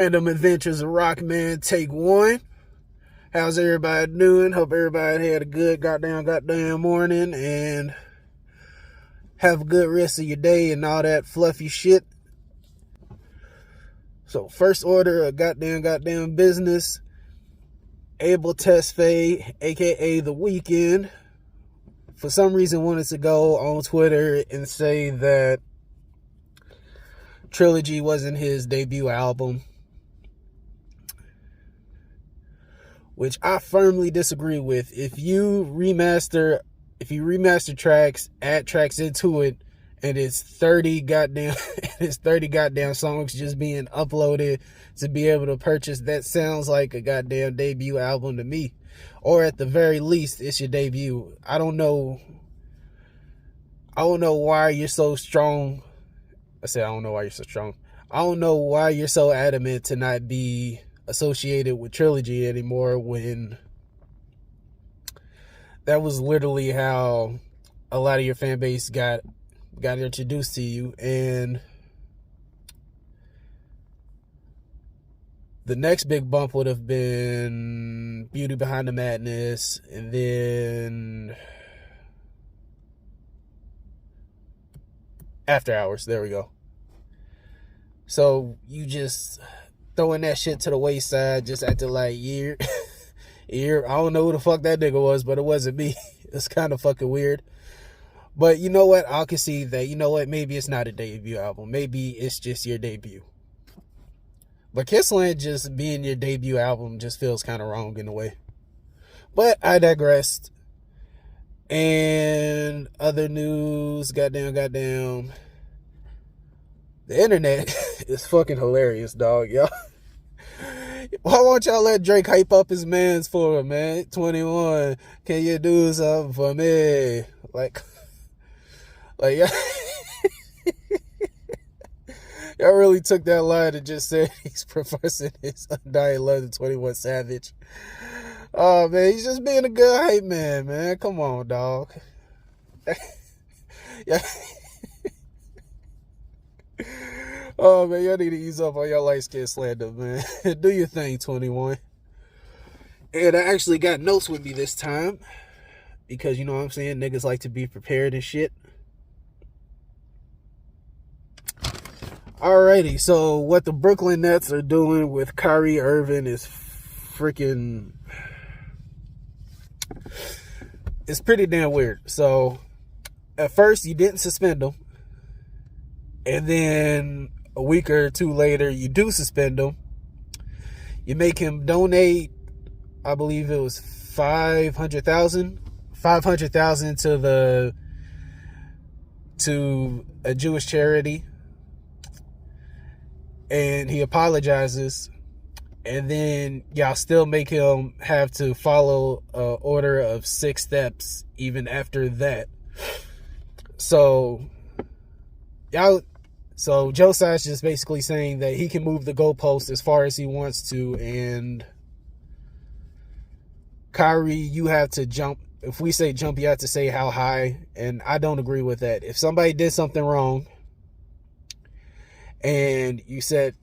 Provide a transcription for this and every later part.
Random Adventures of Rockman, take one. How's everybody doing? Hope everybody had a good goddamn morning and have a good rest of your day and all that fluffy shit. So first order of goddamn business. Abel Tesfaye, aka The Weeknd, for some reason wanted to go on Twitter and say that Trilogy wasn't his debut album, which I firmly disagree with. If you remaster tracks, add tracks into it, and it's 30 goddamn songs just being uploaded to be able to purchase, that sounds like a goddamn debut album to me. Or at the very least, it's your debut. I don't know why you're so strong. I don't know why you're so strong. I don't know why you're so adamant to not be associated with Trilogy anymore, when that was literally how a lot of your fan base got introduced to you. And the next big bump would have been Beauty Behind the Madness, and then After Hours. There we go. So you just throwing that shit to the wayside, just acting like I don't know who the fuck that nigga was, but it wasn't me. It's kind of fucking weird. But you know what? I'll concede that, you know what? Maybe it's not a debut album. Maybe it's just your debut. But Kissland just being your debut album just feels kind of wrong in a way. But I digressed. And other news, goddamn. The internet is fucking hilarious, dog, y'all. Why won't y'all let Drake hype up his mans for him, man? 21, can you do something for me? Like y'all, y'all really took that line and just said he's professing his undying love to 21 Savage. Oh, man, he's just being a good hype man. Come on, dog. Yeah. Oh, man, y'all need to ease up on your light skin slander, man. Do your thing, 21. And I actually got notes with me this time, because, you know what I'm saying, niggas like to be prepared and shit. Alrighty, so what the Brooklyn Nets are doing with Kyrie Irving is freaking... it's pretty damn weird. So, at first, you didn't suspend him. And then a week or two later, you do suspend him. You make him donate, I believe it was $500,000 to a Jewish charity. And he apologizes. And then y'all still make him have to follow an order of 6 steps even after that. So Joe Side's just basically saying that he can move the goalposts as far as he wants to, and Kyrie, you have to jump. If we say jump, you have to say how high, and I don't agree with that. If somebody did something wrong, and you said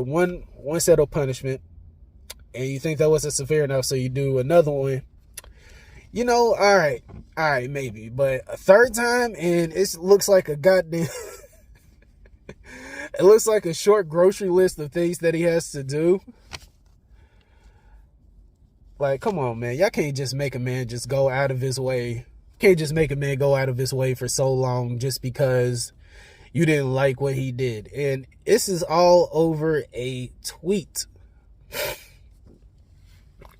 one set of punishment, and you think that wasn't severe enough, so you do another one, you know, all right, maybe. But a third time, and it looks like a goddamn... it looks like a short grocery list of things that he has to do. Like, come on, man. Y'all can't just make a man just go out of his way. Can't just make a man go out of his way for so long just because you didn't like what he did. And this is all over a tweet.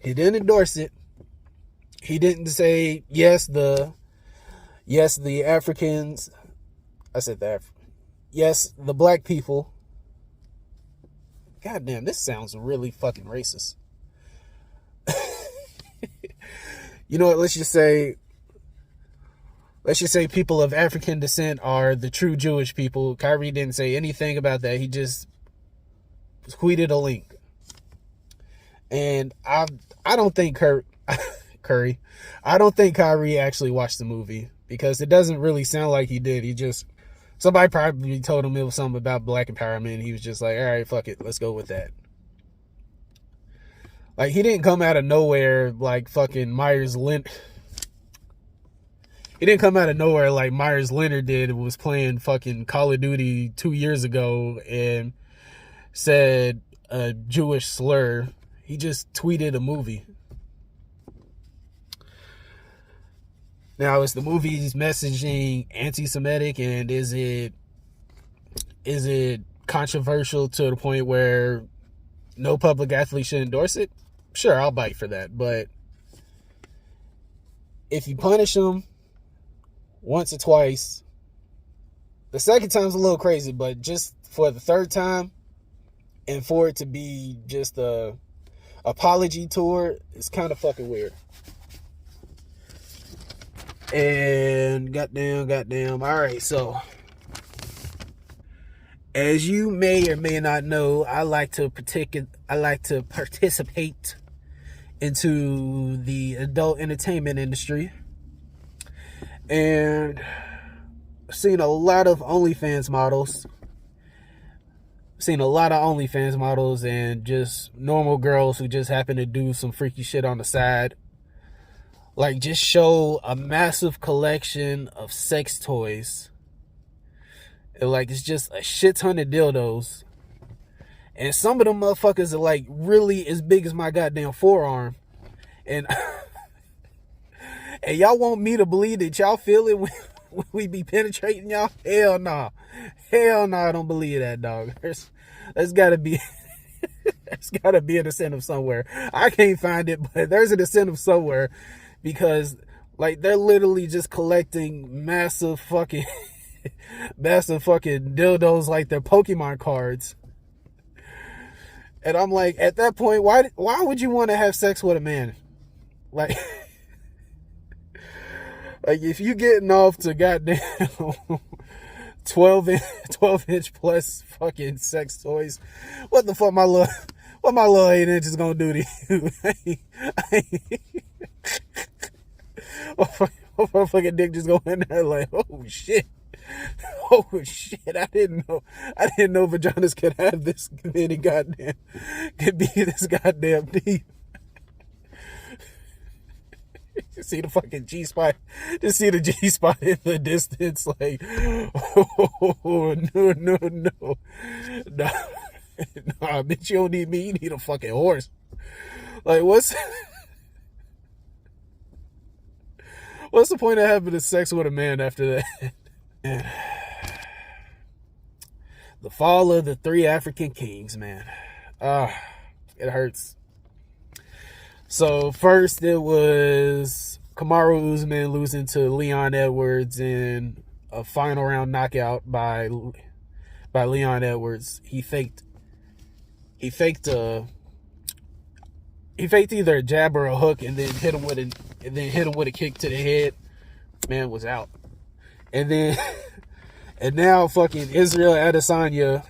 He didn't endorse it. He didn't say, yes, the Africans. I said the Africans. Yes, the black people. God damn, this sounds really fucking racist. You know what? Let's just say people of African descent are the true Jewish people. Kyrie didn't say anything about that. He just tweeted a link. And I don't think Curry. I don't think Kyrie actually watched the movie, because it doesn't really sound like he did. Somebody probably told him it was something about black empowerment, and he was just like, all right, fuck it, let's go with that. Like, he didn't come out of nowhere like fucking Myers Leonard. He didn't come out of nowhere like Myers Leonard did. It was playing fucking Call of Duty 2 years ago and said a Jewish slur. He just tweeted a movie. Now, is the movie's messaging anti-Semitic, and is it controversial to the point where no public athlete should endorse it? Sure, I'll bite for that. But if you punish them once or twice, the second time's a little crazy, but just for the third time, and for it to be just a apology tour, it's kind of fucking weird. And goddamn. All right, so as you may or may not know, I like to participate into the adult entertainment industry, and I've seen a lot of OnlyFans models, and just normal girls who just happen to do some freaky shit on the side. Like, just show a massive collection of sex toys. And like, it's just a shit ton of dildos. And some of them motherfuckers are like really as big as my goddamn forearm. And and y'all want me to believe that y'all feel it when we be penetrating y'all? Hell nah. I don't believe that, dog. There's gotta be there's gotta be an incentive somewhere. I can't find it, but there's an incentive somewhere, because like, they're literally just collecting massive fucking dildos like they're Pokemon cards. And I'm like, at that point, why would you want to have sex with a man? Like, like, if you getting off to goddamn 12 inch plus fucking sex toys, what the fuck my little 8 inches gonna do to you? My fucking dick just go in there like, oh shit, I didn't know vaginas could have this many could be this goddamn deep. You see the fucking G-spot, just see the G-spot in the distance, like, oh, no, nah, bitch, you don't need me, you need a fucking horse. Like, what's the point of having sex with a man after that? The fall of the 3 African kings, man. It hurts. So first it was Kamaru Usman losing to Leon Edwards in a final round knockout by Leon Edwards. He faked either a jab or a hook, and then hit him with a kick to the head. Man was out. And now fucking Israel Adesanya,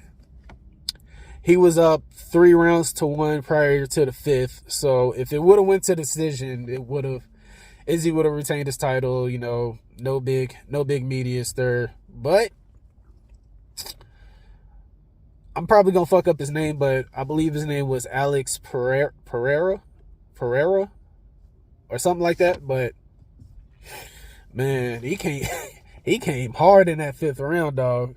he was up 3 rounds to 1 prior to the 5th. So if it would have went to decision, Izzy would have retained his title. You know, no big media stir. But I'm probably gonna fuck up his name, but I believe his name was Alex Pereira, or something like that. But man, he came hard in that 5th round, dog.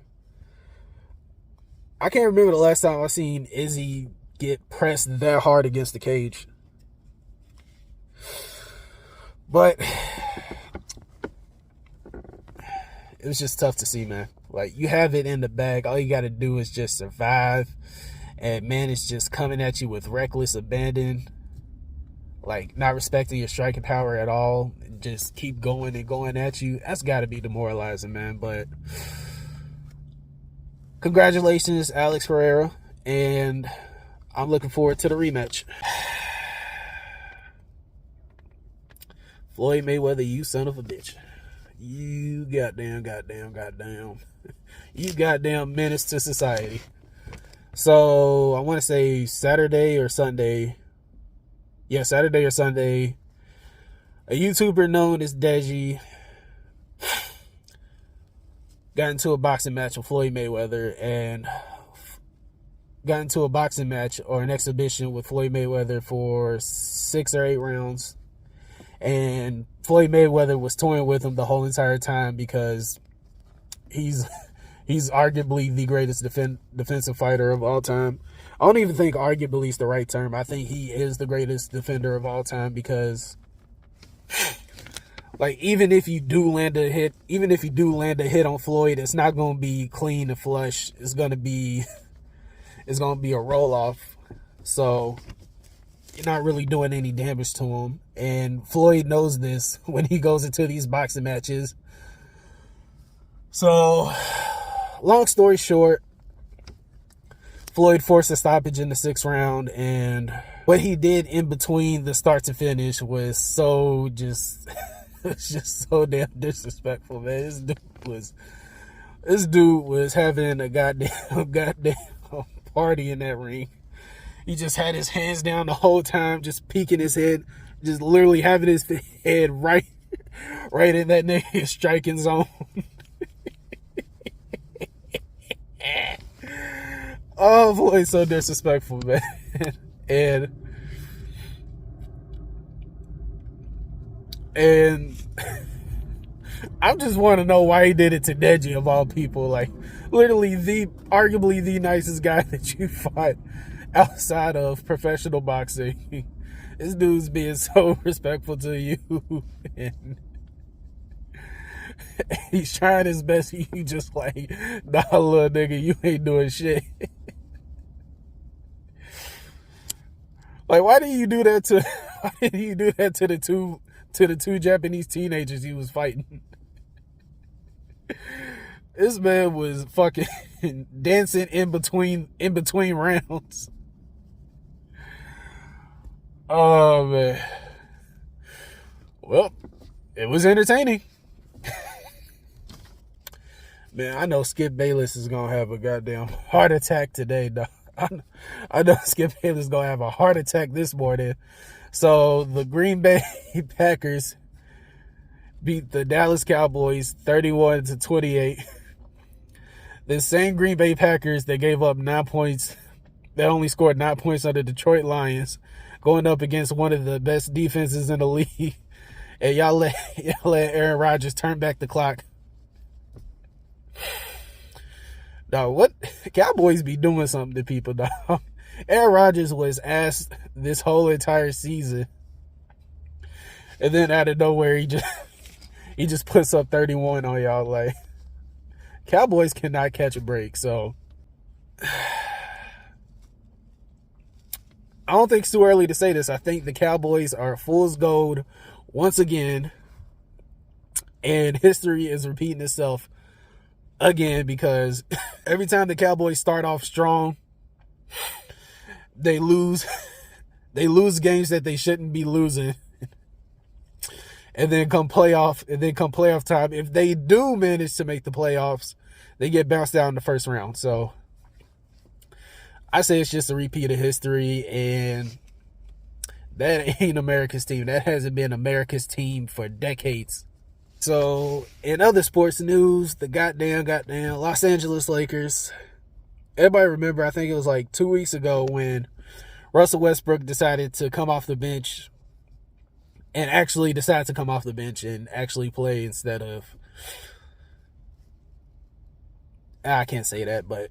I can't remember the last time I seen Izzy get pressed that hard against the cage. But it was just tough to see, man. Like, you have it in the bag. All you got to do is just survive. And man, it's just coming at you with reckless abandon. Like, not respecting your striking power at all. And just keep going and going at you. That's got to be demoralizing, man. But congratulations, Alex Pereira. And I'm looking forward to the rematch. Floyd Mayweather, you son of a bitch. You goddamn. You goddamn menace to society. So, I want to say Saturday or Sunday. Yeah, Saturday or Sunday. A YouTuber known as Deji got into a boxing match with Floyd Mayweather, and got into a boxing match or an exhibition with Floyd Mayweather for 6 or 8 rounds. And Floyd Mayweather was toying with him the whole entire time because he's arguably the greatest defensive fighter of all time. I don't even think arguably is the right term. I think he is the greatest defender of all time because, like, even if you do land a hit on Floyd, it's not going to be clean and flush. It's going to be a roll off. So you're not really doing any damage to him. And Floyd knows this when he goes into these boxing matches. So, long story short, Floyd forced a stoppage in the 6th round, and what he did in between the start to finish was so just so damn disrespectful, man. This dude was having a goddamn party in that ring. He just had his hands down the whole time, just peeking his head, just literally having his head right in that nigga's striking zone. Oh boy, so disrespectful, man. And I just want to know why he did it to Deji of all people. Like, literally arguably the nicest guy that you fought outside of professional boxing. This dude's being so respectful to you. And he's trying his best. You just like, nah, little nigga, you ain't doing shit. Like, why did you do that to the two Japanese teenagers he was fighting? This man was fucking dancing in between rounds. Oh man. Well, it was entertaining. Man, I know Skip Bayless is gonna have a goddamn heart attack today, dog. I know Skip Bayless is gonna have a heart attack this morning. So the Green Bay Packers beat the Dallas Cowboys 31-28. The same Green Bay Packers that gave up 9 points, that only scored 9 points on the Detroit Lions, going up against one of the best defenses in the league. And y'all let Aaron Rodgers turn back the clock. Dog, what? Cowboys be doing something to people, dog. Aaron Rodgers was asked this whole entire season, and then out of nowhere he just puts up 31 on y'all. Like, Cowboys cannot catch a break. So I don't think it's too early to say this. I think the Cowboys are fool's gold once again, and history is repeating itself again, because every time the Cowboys start off strong, they lose games that they shouldn't be losing. And then come playoff time, if they do manage to make the playoffs, they get bounced out in the first round. So I say it's just a repeat of history, and that ain't America's team. That hasn't been America's team for decades. So, in other sports news, the goddamn Los Angeles Lakers. Everybody remember, I think it was like 2 weeks ago when Russell Westbrook decided to come off the bench and actually play instead of, I can't say that, but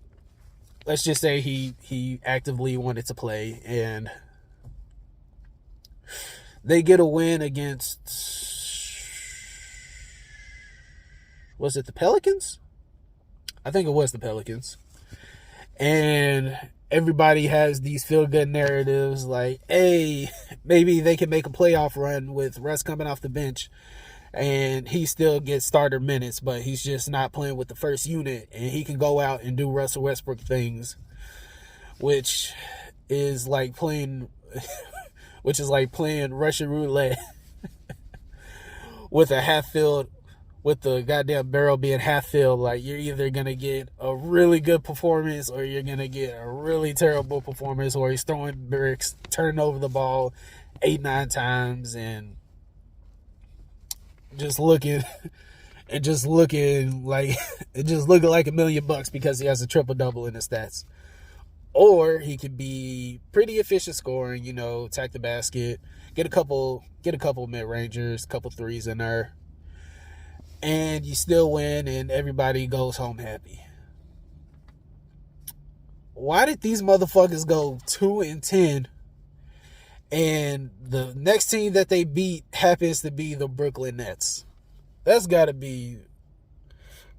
let's just say he actively wanted to play, and they get a win against, was it the Pelicans? I think it was the Pelicans. And everybody has these feel-good narratives like, hey, maybe they can make a playoff run with Russ coming off the bench, and he still gets starter minutes, but he's just not playing with the first unit, and he can go out and do Russell Westbrook things, which is like playing Russian roulette with the goddamn barrel being half filled. Like, you're either going to get a really good performance or you're going to get a really terrible performance, or he's throwing bricks, turning over the ball 8-9 times, and just looking like $1 million because he has a triple-double in his stats. Or he could be pretty efficient scoring, attack the basket, get a couple mid-rangers, couple threes in there, and you still win and everybody goes home happy. Why did these motherfuckers go 2-10 and the next team that they beat happens to be the Brooklyn Nets? That's got to be,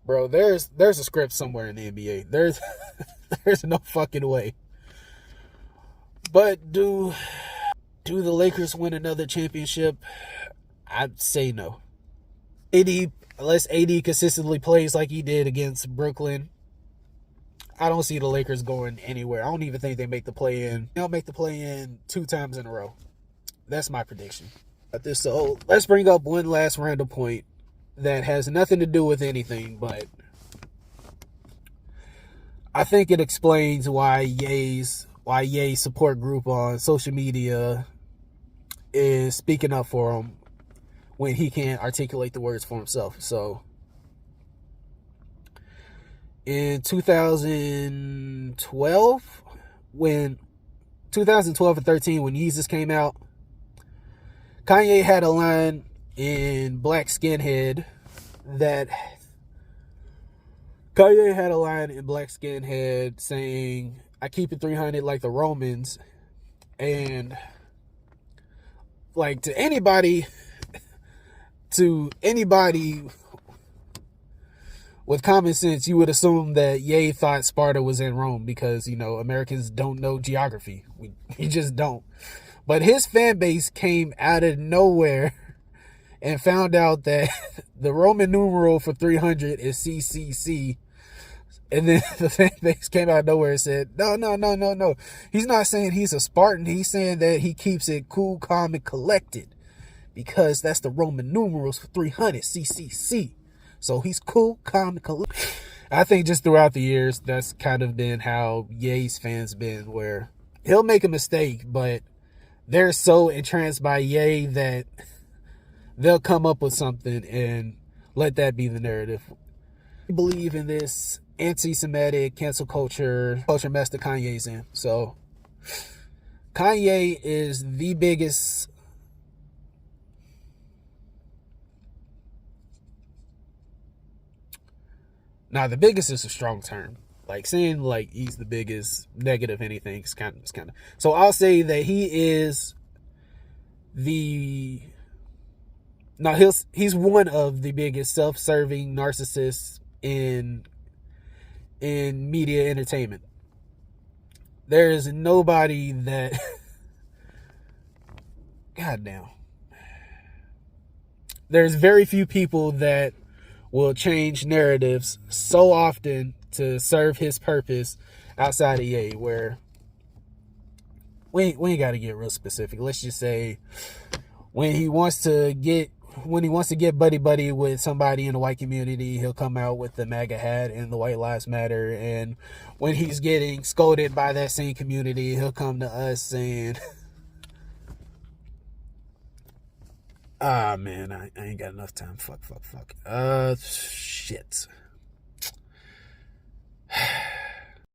bro. There's a script somewhere in the NBA. There's no fucking way. But do the Lakers win another championship? I'd say no. Unless AD consistently plays like he did against Brooklyn, I don't see the Lakers going anywhere. I don't even think they make the play-in. They'll make the play-in 2 times in a row. That's my prediction. So let's bring up one last random point that has nothing to do with anything, but I think it explains why Ye's support group on social media is speaking up for him when he can't articulate the words for himself. So in 2012 and 13, when Yeezus came out, Kanye had a line in Black Skinhead saying, I keep it 300 like the Romans. And like to anybody with common sense, you would assume that Ye thought Sparta was in Rome because, Americans don't know geography. We just don't. But his fan base came out of nowhere and found out that the Roman numeral for 300 is CCC. And then the fan base came out of nowhere and said, no. He's not saying he's a Spartan. He's saying that he keeps it cool, calm, and collected because that's the Roman numerals for 300, CCC. So he's cool, calm, and collected. I think just throughout the years, that's kind of been how Ye's fans been, where he'll make a mistake, but they're so entranced by Ye that they'll come up with something and let that be the narrative. I believe in this anti-Semitic cancel culture mess that Kanye's in. So Kanye is the biggest now the biggest is a strong term. Like saying like he's the biggest negative anything is kind of so I'll say that he is he's one of the biggest self-serving narcissists in media entertainment. There is nobody that goddamn. There's very few people that will change narratives so often to serve his purpose outside of Ye, where we ain't got to get real specific. Let's just say when he wants to get buddy with somebody in the white community, he'll come out with the MAGA hat and the White Lives Matter. And when he's getting scolded by that same community, he'll come to us saying, man, I ain't got enough time. Fuck. Shit.